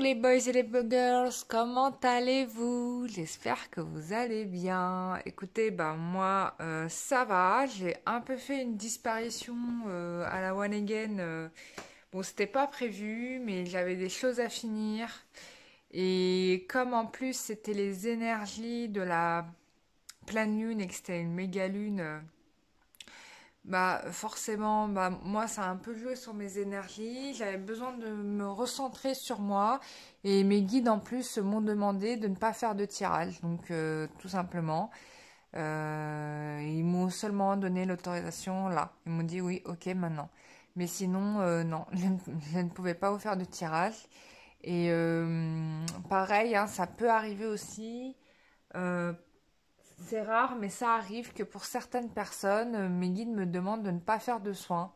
les boys et les girls, comment allez-vous? J'espère que vous allez bien. Écoutez, moi ça va, j'ai un peu fait une disparition à la One Again. Bon, c'était pas prévu, mais j'avais des choses à finir. Et comme en plus c'était les énergies de la pleine lune et que c'était une méga lune, forcément, moi ça a un peu joué sur mes énergies. J'avais besoin de me recentrer sur moi et mes guides en plus m'ont demandé de ne pas faire de tirage. Donc tout simplement, ils m'ont seulement donné l'autorisation là. Ils m'ont dit oui, ok maintenant. Mais sinon non, je ne pouvais pas vous faire de tirage. Et pareil, hein, ça peut arriver aussi. euh, c'est rare, mais ça arrive que pour certaines personnes, mes guides me demandent de ne pas faire de soins.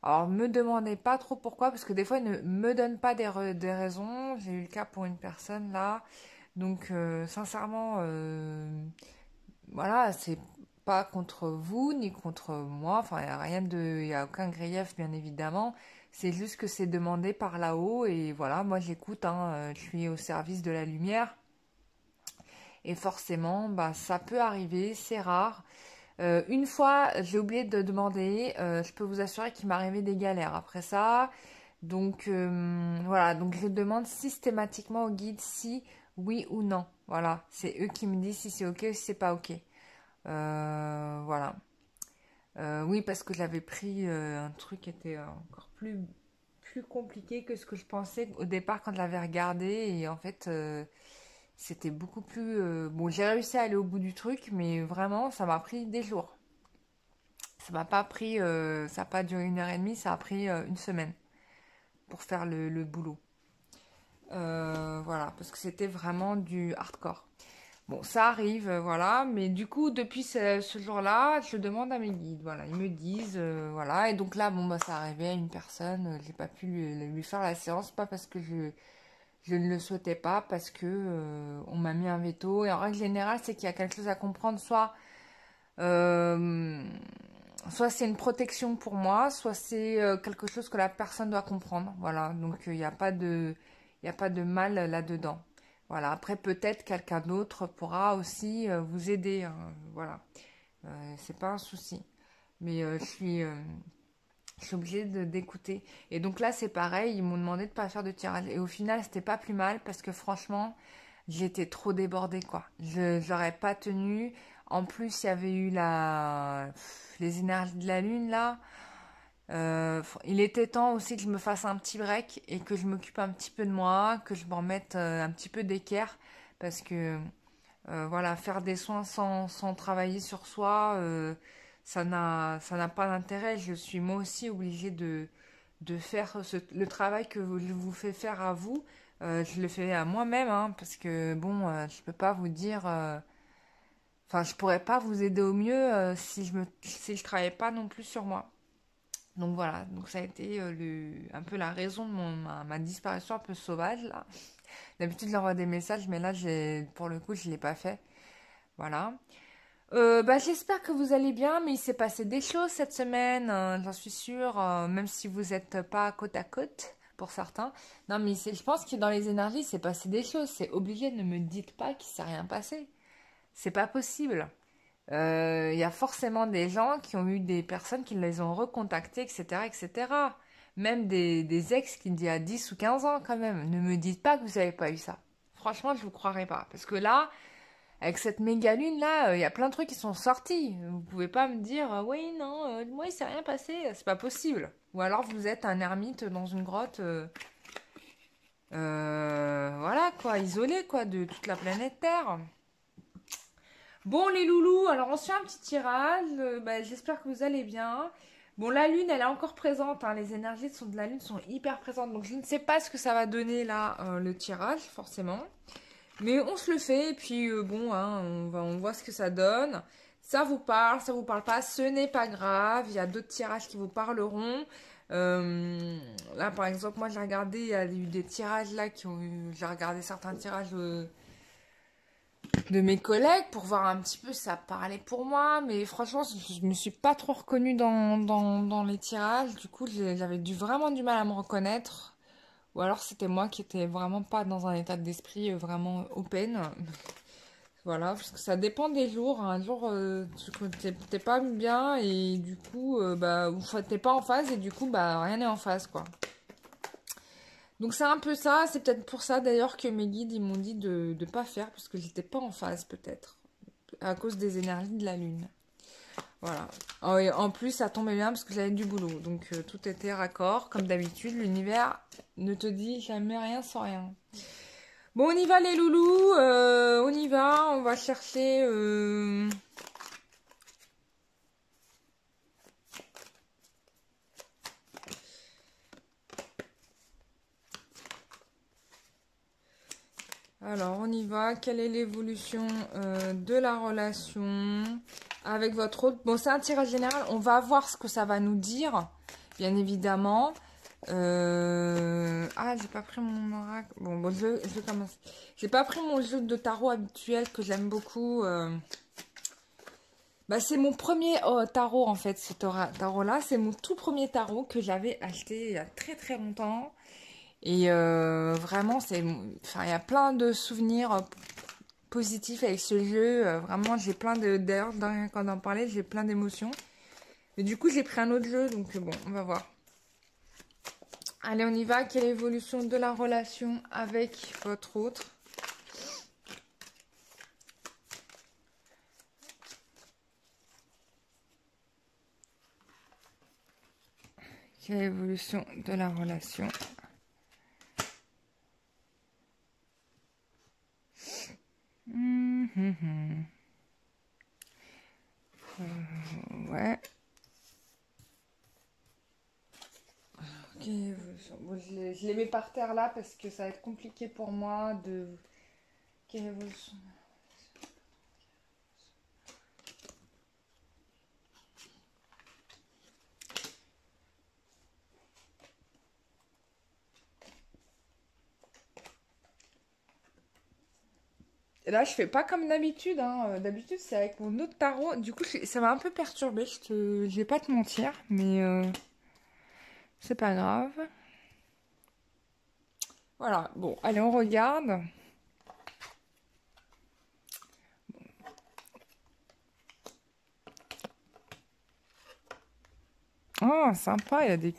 Alors, me demandez pas trop pourquoi, parce que des fois, ils ne me donnent pas des raisons. J'ai eu le cas pour une personne là. Donc, sincèrement, voilà, c'est pas contre vous ni contre moi. Enfin, il n'y a rien de, il y a aucun grief, bien évidemment. C'est juste que c'est demandé par là-haut et voilà, moi j'écoute, hein, je suis au service de la lumière. Et forcément, ça peut arriver, c'est rare. Une fois, j'ai oublié de demander, je peux vous assurer qu'il m'est arrivé des galères après ça. Donc voilà, donc je demande systématiquement au guide si oui ou non. Voilà, c'est eux qui me disent si c'est ok ou si c'est pas ok. Voilà. Oui, parce que j'avais pris un truc qui était encore plus compliqué que ce que je pensais au départ quand je l'avais regardé. Et en fait, c'était beaucoup plus... Bon, j'ai réussi à aller au bout du truc, mais vraiment, ça m'a pris des jours. Ça m'a pas pris... ça n'a pas duré 1 heure et demie, ça a pris une semaine pour faire le boulot. Voilà, parce que c'était vraiment du hardcore. Bon, ça arrive, voilà, mais du coup, depuis ce jour-là, je demande à mes guides, voilà, ils me disent, voilà, et donc là, ça arrivait à une personne, j'ai pas pu lui faire la séance, pas parce que je ne le souhaitais pas, parce que on m'a mis un veto, et en règle générale, c'est qu'il y a quelque chose à comprendre, euh, soit c'est une protection pour moi, soit c'est quelque chose que la personne doit comprendre, voilà, donc il y a pas de mal là-dedans. Voilà, après peut-être quelqu'un d'autre pourra aussi vous aider, hein, voilà. C'est pas un souci. Mais je suis obligée d'écouter. Et donc là, c'est pareil, ils m'ont demandé de pas faire de tirage. Et au final, c'était pas plus mal parce que franchement, j'étais trop débordée, quoi. Je j'aurais pas tenu. En plus, il y avait eu les énergies de la lune, là. Il était temps aussi que je me fasse un petit break et que je m'occupe un petit peu de moi, que je m'en mette un petit peu d'équerre. Parce que voilà, faire des soins sans travailler sur soi, ça n'a pas d'intérêt. Je suis moi aussi obligée de faire le travail que je vous fais faire à vous. Je le fais à moi-même, hein, parce que bon, je peux pas vous dire. Enfin, je pourrais pas vous aider au mieux si je travaillais pas non plus sur moi. Donc voilà, donc ça a été un peu la raison de ma disparition un peu sauvage là. D'habitude, j'envoie des messages, mais là, pour le coup, je l'ai pas fait. Voilà. J'espère que vous allez bien, mais il s'est passé des choses cette semaine, j'en suis sûre, même si vous n'êtes pas côte à côte pour certains. Non, mais je pense que dans les énergies, il s'est passé des choses. C'est obligé, ne me dites pas qu'il s'est rien passé. C'est pas possible. Il y a forcément des gens qui ont eu des personnes qui les ont recontactés, etc., etc. Même des ex qui d'il y a 10 ou 15 ans quand même. Ne me dites pas que vous n'avez pas eu ça. Franchement, je vous croirais pas. Parce que là, avec cette méga lune là, il y a plein de trucs qui sont sortis. Vous pouvez pas me dire oui, non, moi il s'est rien passé, c'est pas possible. Ou alors vous êtes un ermite dans une grotte, voilà quoi, isolé quoi de toute la planète Terre. Bon les loulous, alors on se fait un petit tirage. J'espère que vous allez bien. Bon, la lune elle est encore présente, hein, les énergies de la lune sont hyper présentes, donc je ne sais pas ce que ça va donner là le tirage forcément. Mais on se le fait et puis bon, hein, on voit ce que ça donne. Ça vous parle pas, ce n'est pas grave. Il y a d'autres tirages qui vous parleront. Là, par exemple, moi j'ai regardé, il y a eu des tirages là j'ai regardé certains tirages de mes collègues pour voir un petit peu si ça parlait pour moi. Mais franchement, je me suis pas trop reconnue dans les tirages. Du coup, j'avais vraiment du mal à me reconnaître. Ou alors c'était moi qui étais vraiment pas dans un état d'esprit vraiment open. Voilà, parce que ça dépend des jours. Un jour, t'es pas bien et du coup, bah, ou t'es pas en phase et du coup, bah, rien n'est en phase, quoi. Donc c'est un peu ça. C'est peut-être pour ça d'ailleurs que mes guides, ils m'ont dit de pas faire parce que j'étais pas en phase, peut-être. À cause des énergies de la lune. Voilà. Oh, et en plus, ça tombait bien parce que j'avais du boulot. Donc tout était raccord. Comme d'habitude, l'univers ne te dit jamais rien sans rien. Bon, on y va les loulous, on y va, on va chercher... Alors, on y va. Quelle est l'évolution de la relation avec votre autre? Bon, c'est un tirage général. On va voir ce que ça va nous dire, bien évidemment. Ah, j'ai pas pris mon oracle. Bon, je vais commencer. J'ai pas pris mon jeu de tarot habituel que j'aime beaucoup. Bah, c'est mon premier tarot, en fait, ce tarot-là. C'est mon tout premier tarot que j'avais acheté il y a très très longtemps. Et vraiment, enfin, il y a plein de souvenirs positifs avec ce jeu. Vraiment, j'ai plein de... D'ailleurs, quand on en parlait, j'ai plein d'émotions. Mais du coup, j'ai pris un autre jeu, donc bon, on va voir. Allez, on y va. Quelle est l'évolution de la relation avec votre autre? Quelle est l'évolution de la relation? Ouais. Ok, bon, je les mets par terre là parce que ça va être compliqué pour moi de... Quelle évolution? Et là, je fais pas comme d'habitude. Hein. D'habitude, c'est avec mon autre tarot. Du coup, ça m'a un peu perturbée. Je vais pas te mentir, mais c'est pas grave. Voilà. Bon, allez, on regarde. Oh, sympa. Il y a des...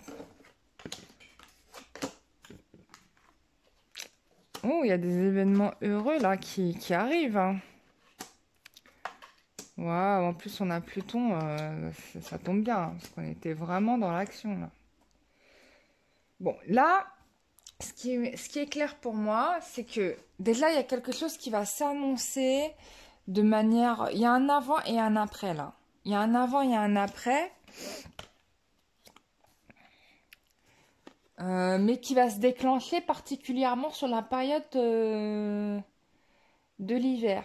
Oh, il y a des événements heureux là qui arrivent. Hein. Waouh, en plus, on a Pluton. Ça tombe bien. Hein, parce qu'on était vraiment dans l'action là. Bon, là, ce qui est clair pour moi, c'est que déjà, il y a quelque chose qui va s'annoncer de manière... Il y a un avant et un après, là. Il y a un avant et un après, mais qui va se déclencher particulièrement sur la période de l'hiver.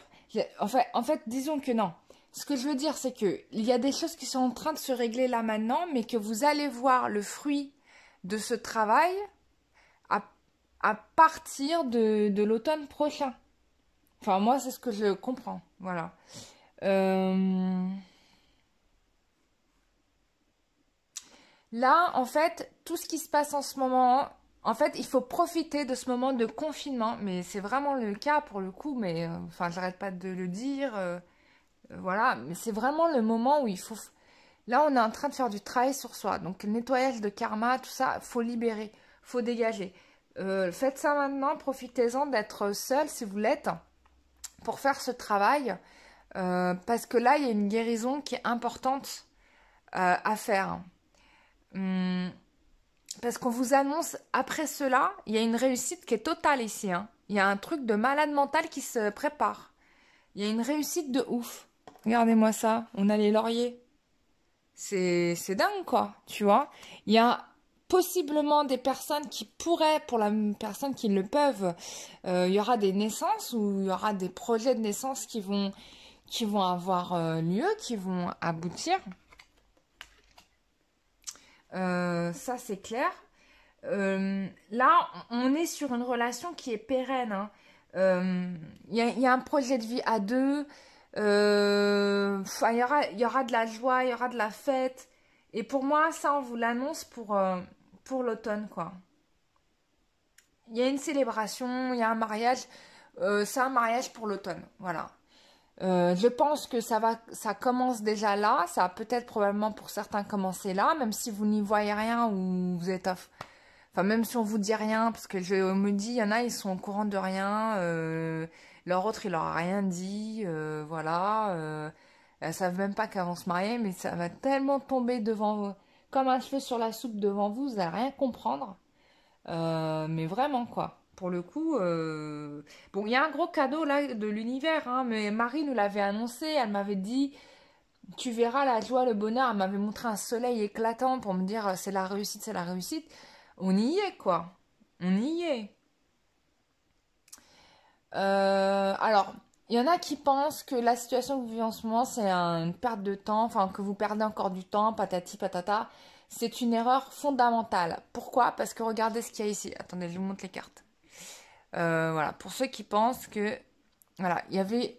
En fait, disons que non. Ce que je veux dire, c'est que il y a des choses qui sont en train de se régler là maintenant, mais que vous allez voir le fruit de ce travail à, à partir de l'automne prochain. Enfin, moi, c'est ce que je comprends. Voilà. Là, en fait, tout ce qui se passe en ce moment, en fait, il faut profiter de ce moment de confinement. Mais c'est vraiment le cas pour le coup. Mais enfin, j'arrête pas de le dire. Voilà. Mais c'est vraiment le moment où il faut. Là, on est en train de faire du travail sur soi. Donc, le nettoyage de karma, tout ça, faut libérer, faut dégager. Faites ça maintenant. Profitez-en d'être seul si vous l'êtes pour faire ce travail. Parce que là, il y a une guérison qui est importante à faire. Parce qu'on vous annonce, après cela, il y a une réussite qui est totale ici. Hein. Il y a un truc de malade mental qui se prépare. Il y a une réussite de ouf. Regardez-moi ça, on a les lauriers. C'est dingue, quoi, tu vois. Il y a possiblement des personnes qui pourraient, pour la personne qui le peuvent, il y aura des naissances ou il y aura des projets de naissance qui vont avoir lieu, qui vont aboutir. Ça, c'est clair. Là, on est sur une relation qui est pérenne. Hein. Il y a un projet de vie à deux. Il y aura de la joie, il y aura de la fête. Et pour moi, ça, on vous l'annonce pour l'automne, quoi. il y a une célébration, il y a un mariage. C'est un mariage pour l'automne, voilà. Je pense que ça commence déjà là. Ça a peut-être probablement pour certains commencé là, même si vous n'y voyez rien ou vous êtes enfin, même si on vous dit rien, parce que je me dis, il y en a, ils sont au courant de rien, leur autre, il leur a rien dit, voilà, elles savent même pas qu'elles vont se marier, mais ça va tellement tomber devant vous, comme un cheveu sur la soupe devant vous, vous allez rien comprendre, mais vraiment, quoi. Pour le coup, bon, il y a un gros cadeau là de l'univers, hein, mais Marie nous l'avait annoncé, elle m'avait dit, tu verras la joie, le bonheur, elle m'avait montré un soleil éclatant pour me dire, c'est la réussite, c'est la réussite. On y est, quoi. On y est. Alors, il y en a qui pensent que la situation que vous vivez en ce moment, c'est une perte de temps, enfin que vous perdez encore du temps, patati patata. C'est une erreur fondamentale. Pourquoi? Parce que regardez ce qu'il y a ici. Attendez, je vous montre les cartes. Voilà, pour ceux qui pensent que, voilà, il y avait,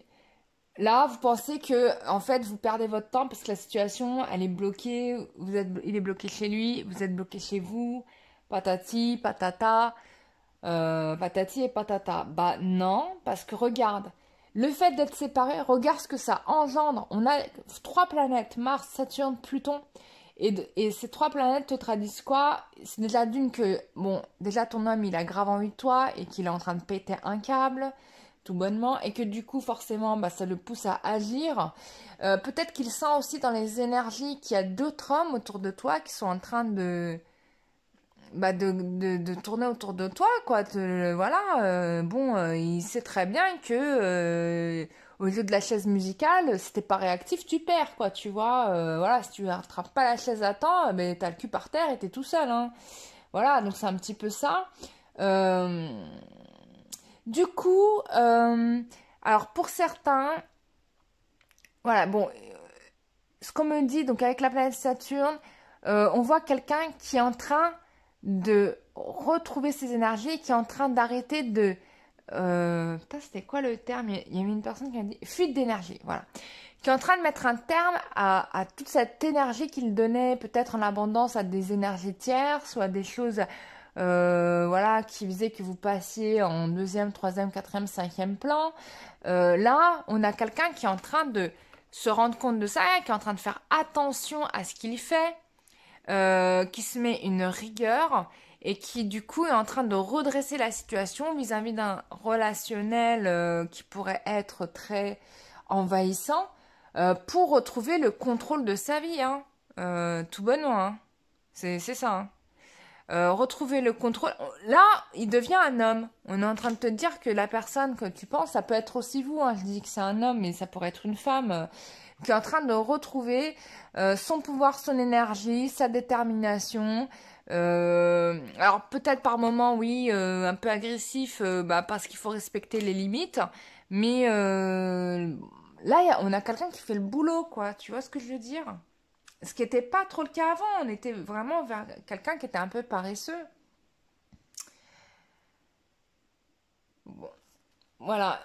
là, vous pensez que, en fait, vous perdez votre temps parce que la situation, elle est bloquée. Il est bloqué chez lui, vous êtes bloqué chez vous, patati patata. Patati et patata. Bah non, parce que regarde, le fait d'être séparés, regarde ce que ça engendre. On a trois planètes, Mars, Saturne, Pluton. Et ces trois planètes te traduisent quoi? C'est déjà d'une que, bon, déjà ton homme, il a grave envie de toi et qu'il est en train de péter un câble, tout bonnement, et que du coup, forcément, bah, ça le pousse à agir. Peut-être qu'il sent aussi dans les énergies qu'il y a d'autres hommes autour de toi qui sont en train de bah de tourner autour de toi, quoi. Voilà, bon, il sait très bien que au lieu de la chaise musicale, si t'es pas réactif, tu perds, quoi, tu vois. Voilà, si tu rattrapes pas la chaise à temps, ben t'as le cul par terre et t'es tout seul, hein. Voilà, donc c'est un petit peu ça. Euh, du coup, alors pour certains, voilà, bon, ce qu'on me dit, donc avec la planète Saturne, on voit quelqu'un qui est en train de retrouver ses énergies, qui est en train d'arrêter de... putain, c'était quoi le terme? Il y avait une personne qui a dit fuite d'énergie, voilà. Qui est en train de mettre un terme à toute cette énergie qu'il donnait peut-être en abondance à des énergies tierces ou à des choses voilà, qui faisaient que vous passiez en deuxième, troisième, quatrième, cinquième plan. Là, on a quelqu'un qui est en train de se rendre compte de ça, qui est en train de faire attention à ce qu'il fait, qui se met une rigueur et qui du coup est en train de redresser la situation vis-à-vis d'un relationnel qui pourrait être très envahissant pour retrouver le contrôle de sa vie, hein. Tout bonnement, hein. C'est ça, hein. Retrouver le contrôle. Là, il devient un homme. On est en train de te dire que la personne que tu penses, ça peut être aussi vous, hein. Je dis que c'est un homme, mais ça pourrait être une femme qui est en train de retrouver son pouvoir, son énergie, sa détermination. Alors peut-être par moments, oui, un peu agressif, bah, parce qu'il faut respecter les limites. Mais là, on a quelqu'un qui fait le boulot, quoi. Tu vois ce que je veux dire? Ce qui n'était pas trop le cas avant. On était vraiment vers quelqu'un qui était un peu paresseux. Bon, voilà.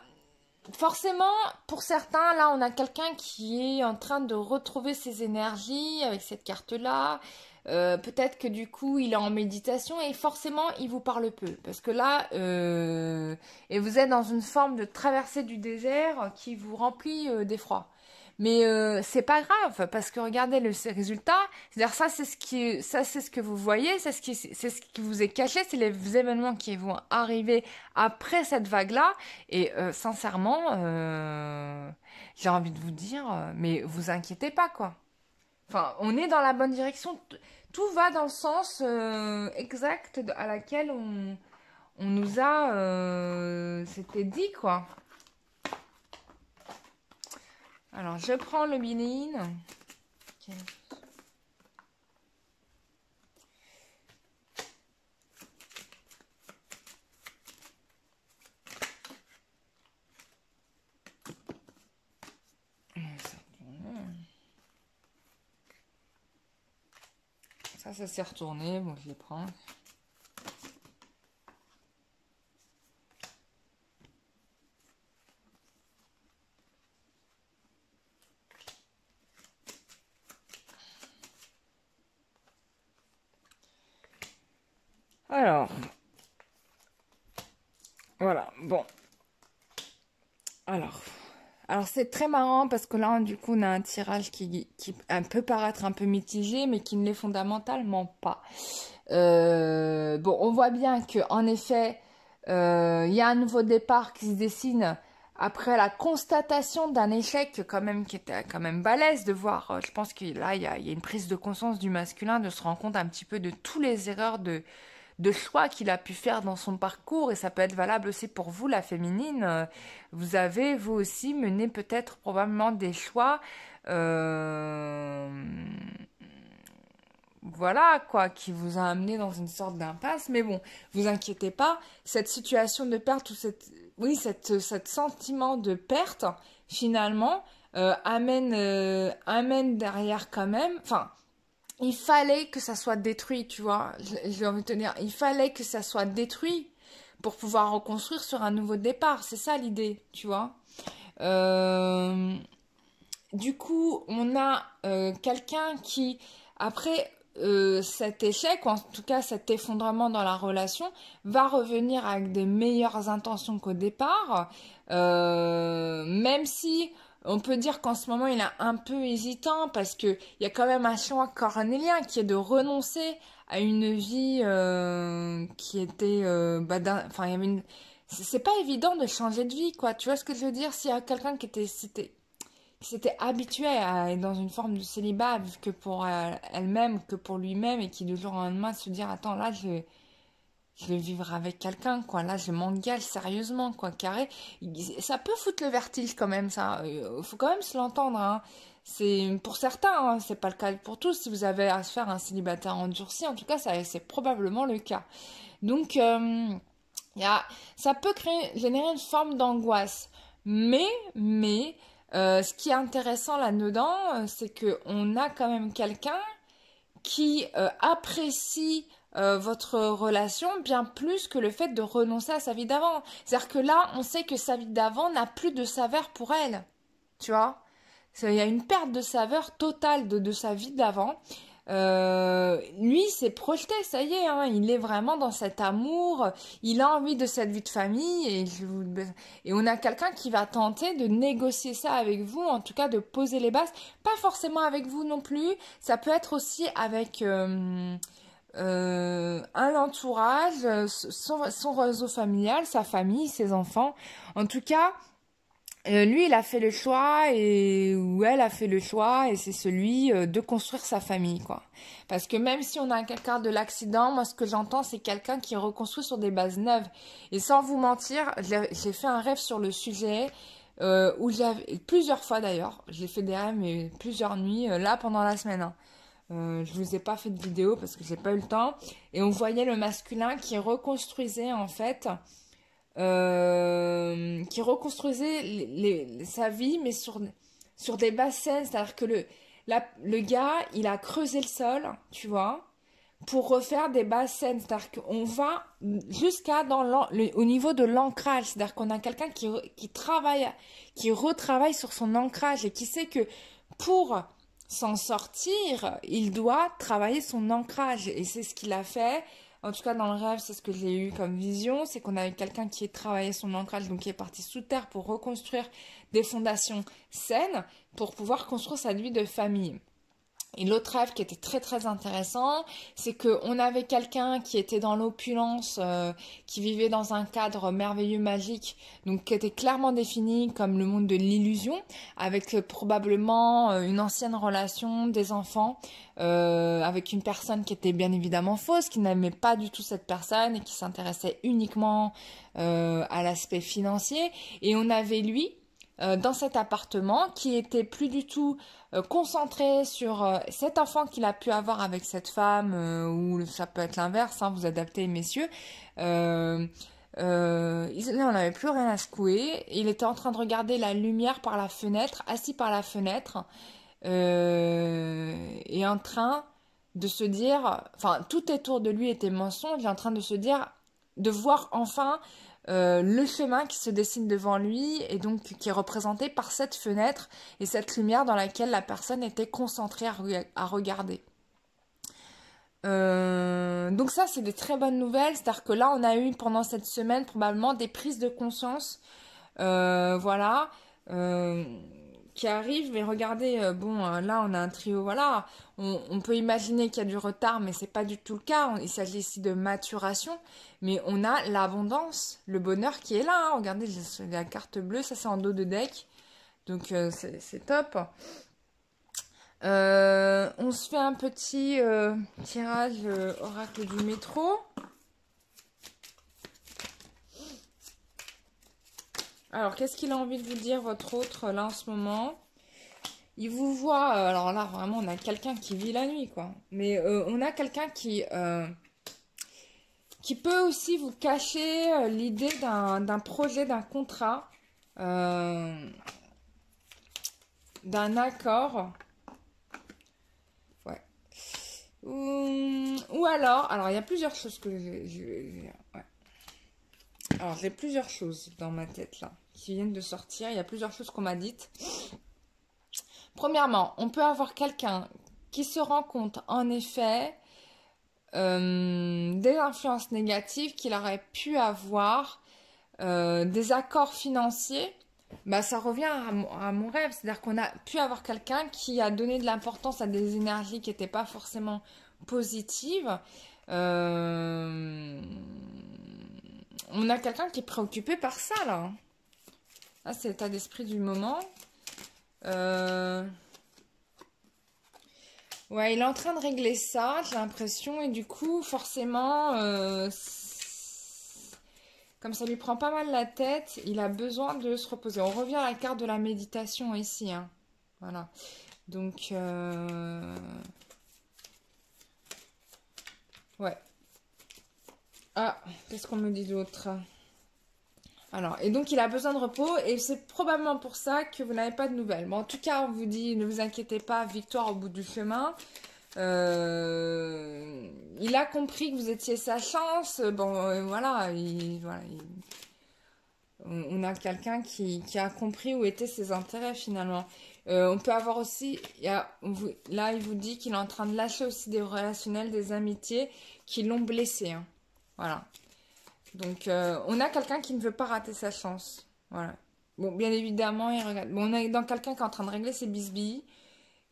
Forcément, pour certains, là, on a quelqu'un qui est en train de retrouver ses énergies avec cette carte-là. Peut-être que du coup, il est en méditation et forcément, il vous parle peu. Parce que là, et vous êtes dans une forme de traversée du désert qui vous remplit d'effroi. Mais c'est pas grave parce que regardez le résultat. C'est-à-dire ça c'est ce que vous voyez, c'est ce qui vous est caché, c'est les événements qui vont arriver après cette vague-là. Et sincèrement, j'ai envie de vous dire, mais vous inquiétez pas, quoi. Enfin, on est dans la bonne direction. Tout va dans le sens exact à laquelle on nous a, c'était dit, quoi. Alors, je prends le bilin. Ok. Ça s'est retourné. Bon, je les prends. Alors, voilà, bon. Alors c'est très marrant parce que là, du coup, on a un tirage qui peut paraître un peu mitigé, mais qui ne l'est fondamentalement pas. Bon, on voit bien que en effet, il y a un nouveau départ qui se dessine après la constatation d'un échec quand même qui était quand même balèze de voir. Je pense que là, il y a une prise de conscience du masculin, de se rendre compte un petit peu de toutes les erreurs de choix qu'il a pu faire dans son parcours, et ça peut être valable aussi pour vous, la féminine. Vous avez, vous aussi, mené peut-être probablement des choix, voilà, quoi, qui vous a amené dans une sorte d'impasse. Mais bon, vous inquiétez pas, cette situation de perte, ou cette sentiment de perte, finalement, amène derrière quand même, enfin, il fallait que ça soit détruit, tu vois. J'ai envie de te dire, il fallait que ça soit détruit pour pouvoir reconstruire sur un nouveau départ. C'est ça l'idée, tu vois. Euh, du coup, on a quelqu'un qui, après cet échec, ou en tout cas cet effondrement dans la relation, va revenir avec des meilleures intentions qu'au départ, même si on peut dire qu'en ce moment il est un peu hésitant parce que il y a quand même un choix cornélien qui est de renoncer à une vie qui était, enfin il y avait une, c'est pas évident de changer de vie, quoi. Tu vois ce que je veux dire? S'il y a quelqu'un qui s'était habitué à être dans une forme de célibat, que pour elle-même, que pour lui-même, et qui du jour au lendemain se dire, attends, là, je vais vivre avec quelqu'un, quoi. Là, je m'engage sérieusement, quoi, carré. Ça peut foutre le vertige, quand même, ça. Faut quand même se l'entendre, hein. C'est, pour certains, hein, c'est pas le cas pour tous. Si vous avez à se faire un célibataire endurci, en tout cas, c'est probablement le cas. Donc, ça peut générer une forme d'angoisse. Mais, ce qui est intéressant là-dedans, c'est qu'on a quand même quelqu'un qui apprécie votre relation bien plus que le fait de renoncer à sa vie d'avant. C'est-à-dire que là, on sait que sa vie d'avant n'a plus de saveur pour elle. Tu vois? Il y a une perte de saveur totale de sa vie d'avant. Lui, s'est projeté, ça y est, hein, il est vraiment dans cet amour, il a envie de cette vie de famille, et on a quelqu'un qui va tenter de négocier ça avec vous, en tout cas de poser les bases, pas forcément avec vous non plus, ça peut être aussi avec un entourage, son réseau familial, sa famille, ses enfants, en tout cas. Lui, il a fait le choix, ou elle a fait le choix, et c'est celui de construire sa famille, quoi. Parce que même si on a quelqu'un de l'accident, moi, ce que j'entends, c'est quelqu'un qui reconstruit sur des bases neuves. Et sans vous mentir, j'ai fait un rêve sur le sujet, où j'avais, plusieurs fois d'ailleurs, j'ai fait des rêves, mais plusieurs nuits, là, pendant la semaine, hein. Je vous ai pas fait de vidéo parce que j'ai pas eu le temps. Et on voyait le masculin qui reconstruisait, en fait, qui reconstruisait sa vie, mais sur des bases saines. C'est-à-dire que le gars, il a creusé le sol, tu vois, pour refaire des bases saines. C'est-à-dire qu'on va jusqu'à au niveau de l'ancrage. C'est-à-dire qu'on a quelqu'un qui travaille, qui retravaille sur son ancrage et qui sait que pour s'en sortir, il doit travailler son ancrage. Et c'est ce qu'il a fait. En tout cas, dans le rêve, c'est ce que j'ai eu comme vision, c'est qu'on avait quelqu'un qui a travaillé son ancrage, donc qui est parti sous terre pour reconstruire des fondations saines, pour pouvoir construire sa vie de famille. Et l'autre rêve qui était très très intéressant, c'est qu'on avait quelqu'un qui était dans l'opulence, qui vivait dans un cadre merveilleux, magique, donc qui était clairement défini comme le monde de l'illusion, avec probablement une ancienne relation, des enfants, avec une personne qui était bien évidemment fausse, qui n'aimait pas du tout cette personne et qui s'intéressait uniquement à l'aspect financier. Et on avait lui, dans cet appartement, qui était plus du tout concentré sur cet enfant qu'il a pu avoir avec cette femme, ou ça peut être l'inverse, hein, vous adaptez messieurs. Il n'en avait plus rien à secouer. Il était en train de regarder la lumière par la fenêtre, assis par la fenêtre, et en train de se dire, enfin tout autour de lui était mensonge, il est en train de se dire, de voir enfin le chemin qui se dessine devant lui, et donc qui est représenté par cette fenêtre et cette lumière dans laquelle la personne était concentrée à regarder. Donc ça, c'est des très bonnes nouvelles. C'est-à-dire que là, on a eu pendant cette semaine probablement des prises de conscience, voilà, euh, qui arrivent. Mais regardez, bon, là, on a un trio, voilà. On peut imaginer qu'il y a du retard, mais c'est pas du tout le cas. Il s'agit ici de maturation, mais on a l'abondance, le bonheur qui est là, hein. Regardez, j'ai la carte bleue, ça c'est en dos de deck, donc c'est top. On se fait un petit tirage oracle du métro. Alors, qu'est-ce qu'il a envie de vous dire, votre autre, là, en ce moment? Il vous voit, alors là, vraiment, on a quelqu'un qui vit la nuit, quoi. Mais on a quelqu'un qui peut aussi vous cacher l'idée d'un projet, d'un contrat, d'un accord. Ouais. Ou alors, il y a plusieurs choses que ouais. Alors, j'ai plusieurs choses dans ma tête là qui viennent de sortir. Il y a plusieurs choses qu'on m'a dites. Premièrement, on peut avoir quelqu'un qui se rend compte en effet des influences négatives qu'il aurait pu avoir, des accords financiers. Bah, ça revient à mon rêve, c'est-à-dire qu'on a pu avoir quelqu'un qui a donné de l'importance à des énergies qui n'étaient pas forcément positives. On a quelqu'un qui est préoccupé par ça, là. Ah, c'est l'état d'esprit du moment. Ouais, il est en train de régler ça, j'ai l'impression. Et du coup, forcément, comme ça lui prend pas mal la tête, il a besoin de se reposer. On revient à la carte de la méditation ici, hein. Voilà. Donc, ouais. Ah, qu'est-ce qu'on me dit d'autre? Alors, et donc il a besoin de repos et c'est probablement pour ça que vous n'avez pas de nouvelles. Bon, en tout cas, on vous dit, ne vous inquiétez pas, victoire au bout du chemin. Il a compris que vous étiez sa chance. Bon, voilà, on a quelqu'un qui a compris où étaient ses intérêts finalement. On peut avoir aussi, là il vous dit qu'il est en train de lâcher aussi des relationnels, des amitiés qui l'ont blessé, hein. Voilà. Donc on a quelqu'un qui ne veut pas rater sa chance. Voilà. Bon, bien évidemment, il regarde. Bon, on est dans quelqu'un qui est en train de régler ses bisbilles.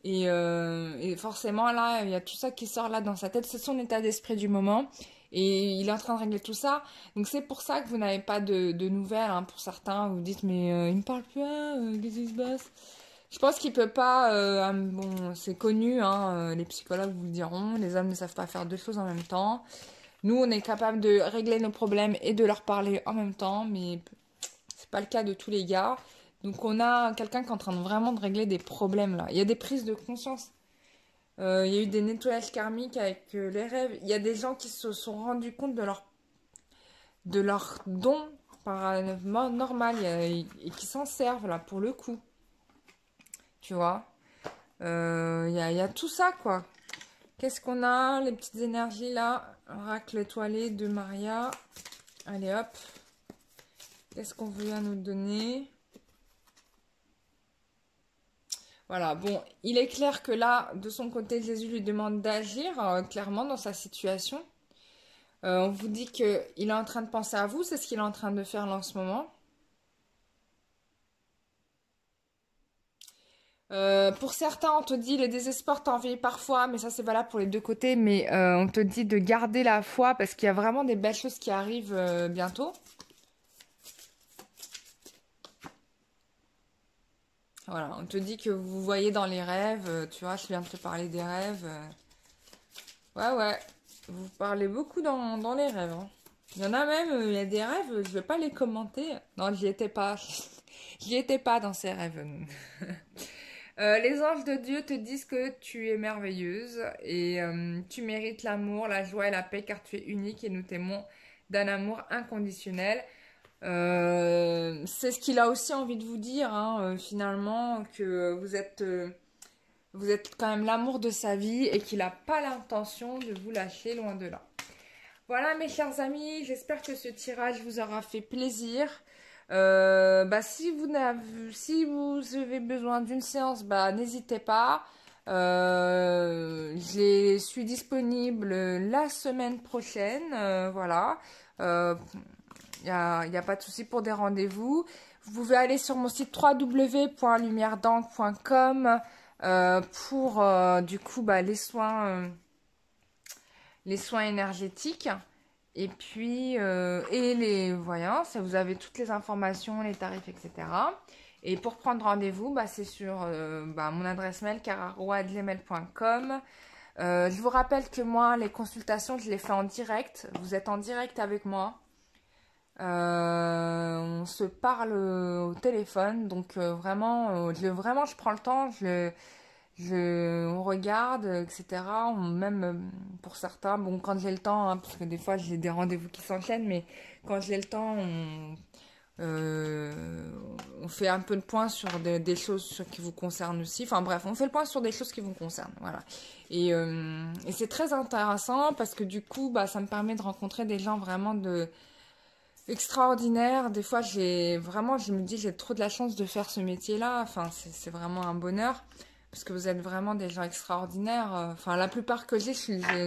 Et forcément, là, il y a tout ça qui sort là dans sa tête. C'est son état d'esprit du moment. Et il est en train de régler tout ça. Donc c'est pour ça que vous n'avez pas de nouvelles, hein. Pour certains, vous dites, mais il me parle plus, qu'est-ce qui se passe? Je pense qu'il peut pas. Bon, c'est connu, hein, les psychologues vous le diront. Les hommes ne savent pas faire deux choses en même temps. Nous, on est capable de régler nos problèmes et de leur parler en même temps, mais c'est pas le cas de tous les gars. Donc on a quelqu'un qui est en train de vraiment de régler des problèmes là. Il y a des prises de conscience. Il y a eu des nettoyages karmiques avec les rêves. Il y a des gens qui se sont rendus compte de leur don normal et qui s'en servent là pour le coup. Tu vois. Il y a tout ça quoi. Qu'est-ce qu'on a? Les petites énergies là. Oracle étoilé de Maria. Allez hop. Qu'est-ce qu'on veut nous donner? Voilà, bon, il est clair que là, de son côté, Jésus lui demande d'agir clairement dans sa situation. On vous dit qu'il est en train de penser à vous, c'est ce qu'il est en train de faire là en ce moment. Pour certains, on te dit le désespoir t'envahit parfois, mais ça c'est valable pour les deux côtés, mais on te dit de garder la foi parce qu'il y a vraiment des belles choses qui arrivent bientôt. Voilà, on te dit que vous voyez dans les rêves, tu vois, je viens de te parler des rêves. Ouais, ouais, vous parlez beaucoup dans les rêves, hein. Il y en a même, il y a des rêves, je vais pas les commenter. Non, j'y étais pas. J'y étais pas dans ces rêves. Les anges de Dieu te disent que tu es merveilleuse et tu mérites l'amour, la joie et la paix car tu es unique et nous t'aimons d'un amour inconditionnel. C'est ce qu'il a aussi envie de vous dire, hein, finalement, que vous êtes quand même l'amour de sa vie et qu'il n'a pas l'intention de vous lâcher loin de là. Voilà mes chers amis, j'espère que ce tirage vous aura fait plaisir. Si vous avez besoin d'une séance, bah, n'hésitez pas. Je suis disponible la semaine prochaine, voilà. Il n'y a pas de souci pour des rendez-vous. Vous pouvez aller sur mon site www.lumieredangle.com pour du coup les soins énergétiques et puis et les voyances. Vous avez toutes les informations, les tarifs, etc. Et pour prendre rendez-vous, c'est sur mon adresse mail cararo@gmail.com. Je vous rappelle que moi, les consultations, je les fais en direct. Vous êtes en direct avec moi. On se parle au téléphone, donc vraiment, je prends le temps, on regarde, etc. Même pour certains, bon, quand j'ai le temps, hein, parce que des fois j'ai des rendez-vous qui s'enchaînent, mais quand j'ai le temps, on fait un peu le point sur des choses qui vous concernent aussi. Enfin bref, on fait le point sur des choses qui vous concernent, voilà. Et c'est très intéressant parce que du coup, ça me permet de rencontrer des gens vraiment extraordinaires. Des fois, je me dis, j'ai trop de la chance de faire ce métier-là. Enfin, c'est vraiment un bonheur. Parce que vous êtes vraiment des gens extraordinaires. Enfin, la plupart que j'ai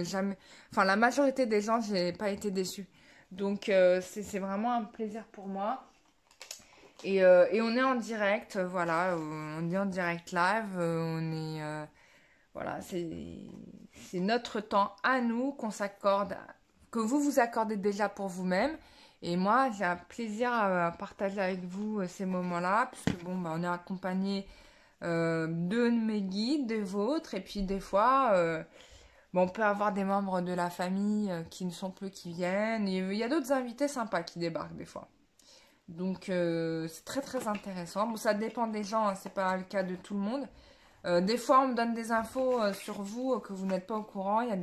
jamais... Enfin, la majorité des gens, j'ai pas été déçue. Donc, c'est vraiment un plaisir pour moi. Et on est en direct, voilà. On est en direct live. Voilà, c'est notre temps à nous qu'on s'accorde, que vous vous accordez déjà pour vous-même. Et moi, j'ai un plaisir à partager avec vous ces moments-là, puisque bon, on est accompagné de mes guides, des vôtres, et puis des fois, on peut avoir des membres de la famille qui ne sont plus, qui viennent. Et il y a d'autres invités sympas qui débarquent des fois. Donc, c'est très très intéressant. Bon, ça dépend des gens, hein, c'est pas le cas de tout le monde. Des fois, on me donne des infos sur vous que vous n'êtes pas au courant. Il y a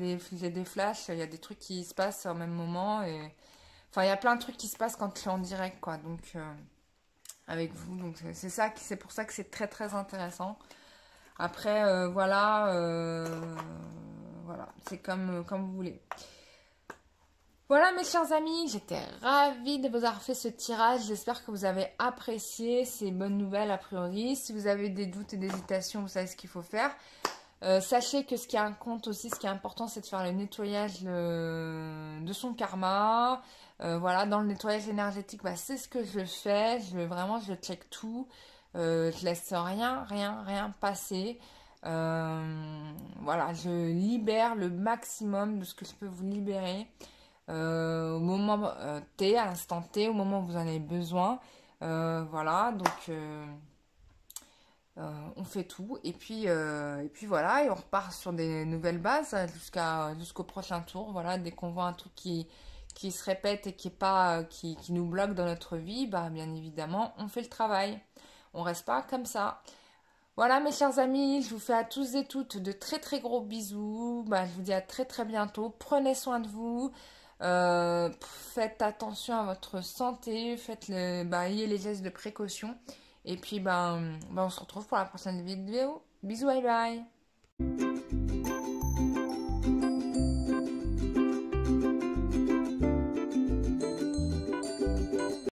des flashs, il y a des trucs qui se passent au même moment. Et... Enfin, il y a plein de trucs qui se passent quand je suis en direct, quoi. Donc, avec vous. Donc, c'est pour ça que c'est très, très intéressant. Après, voilà. Voilà, c'est comme vous voulez. Voilà mes chers amis, j'étais ravie de vous avoir fait ce tirage. J'espère que vous avez apprécié ces bonnes nouvelles a priori. Si vous avez des doutes et des hésitations, vous savez ce qu'il faut faire. Sachez que ce qui compte aussi, ce qui est important, c'est de faire le nettoyage de son karma. Voilà, dans le nettoyage énergétique, c'est ce que je fais. Je check tout. Je laisse rien passer. Voilà, je libère le maximum de ce que je peux vous libérer. Au moment T, à l'instant T, au moment où vous en avez besoin. Voilà, donc on fait tout. Et puis voilà, et on repart sur des nouvelles bases jusqu'au prochain tour. Voilà, dès qu'on voit un truc qui se répète et qui nous bloque dans notre vie, bien évidemment, on fait le travail. On reste pas comme ça. Voilà mes chers amis, je vous fais à tous et toutes de très très gros bisous. Je vous dis à très très bientôt. Prenez soin de vous. Faites attention à votre santé. Ayez les gestes de précaution. Et puis on se retrouve pour la prochaine vidéo. Bisous, bye bye.